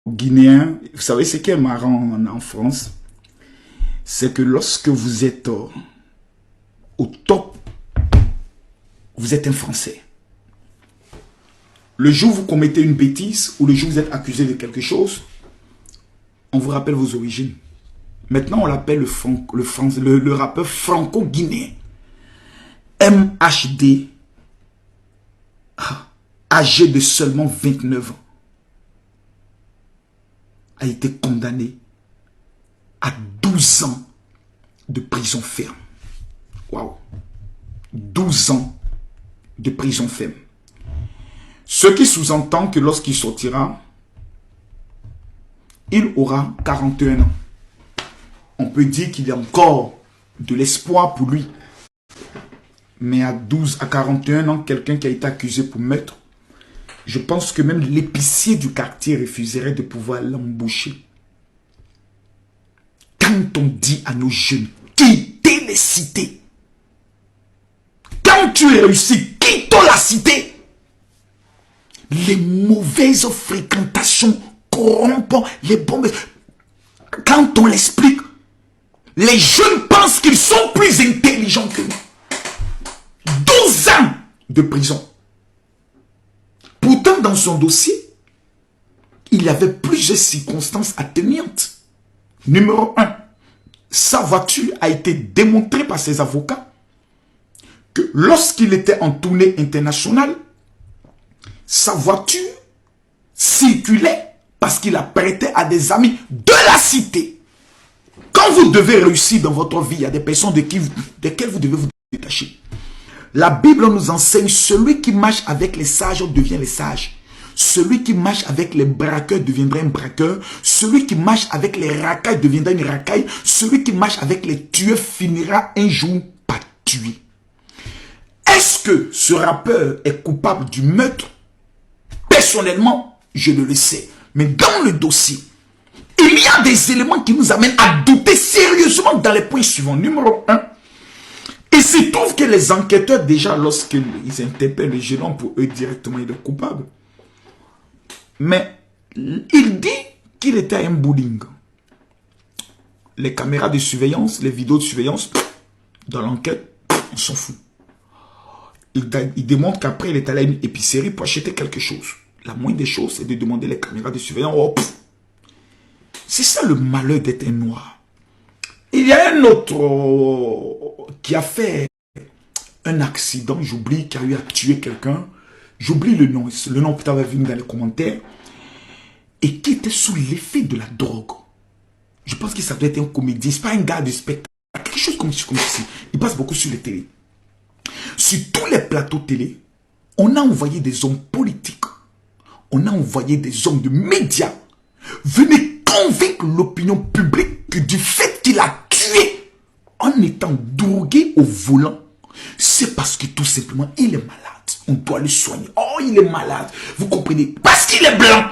Guinéens, vous savez ce qui est marrant en France, c'est que lorsque vous êtes au top, vous êtes un Français. Le jour où vous commettez une bêtise ou le jour où vous êtes accusé de quelque chose, on vous rappelle vos origines. Maintenant, on l'appelle le rappeur franco-guinéen. MHD, âgé de seulement 29 ans, a été condamné à 12 ans de prison ferme. Waouh! 12 ans de prison ferme. Ce qui sous-entend que lorsqu'il sortira, il aura 41 ans. On peut dire qu'il y a encore de l'espoir pour lui. Mais à 41 ans, quelqu'un qui a été accusé pour meurtre, je pense que même l'épicier du quartier refuserait de pouvoir l'embaucher. Quand on dit à nos jeunes, quittez les cités. Quand tu es réussi, quitte la cité. Les mauvaises fréquentations corrompent les bonnes. Quand on l'explique, les jeunes pensent qu'ils sont plus intelligents que nous. 12 ans de prison. Pourtant, dans son dossier, il y avait plusieurs circonstances atténuantes. Numéro 1, sa voiture a été démontrée par ses avocats que lorsqu'il était en tournée internationale, sa voiture circulait parce qu'il la prêtait à des amis de la cité. Quand vous devez réussir dans votre vie, il y a des personnes desquelles vous devez vous détacher. La Bible nous enseigne, celui qui marche avec les sages devient les sages. Celui qui marche avec les braqueurs deviendra un braqueur. Celui qui marche avec les racailles deviendra une racaille. Celui qui marche avec les tueurs finira un jour par tuer. Est-ce que ce rappeur est coupable du meurtre? Personnellement, je le sais. Mais dans le dossier, il y a des éléments qui nous amènent à douter sérieusement dans les points suivants. Numéro 1, il se trouve que les enquêteurs, déjà, lorsqu'ils interpellent les jeune homme, pour eux directement, il est coupable. Mais il dit qu'il était à un bowling. Les caméras de surveillance, les vidéos de surveillance, dans l'enquête, on s'en fout. Il démontre qu'après, il est allé à une épicerie pour acheter quelque chose. La moindre des choses, c'est de demander les caméras de surveillance. Oh, c'est ça le malheur d'être un noir. Il y a un autre qui a fait un accident, j'oublie, qui a eu à tuer quelqu'un. J'oublie le nom peut-être vu dans les commentaires. Et qui était sous l'effet de la drogue. Je pense que ça doit être un comédien, c'est pas un gars de spectacle. Quelque chose comme ceci. Il passe beaucoup sur les télés. Sur tous les plateaux télé, on a envoyé des hommes politiques. On a envoyé des hommes de médias. Venez convaincre l'opinion publique que du fait qu'il a tué en étant drogué au volant, c'est parce que tout simplement il est malade. On doit le soigner. Oh, il est malade. Vous comprenez? Parce qu'il est blanc.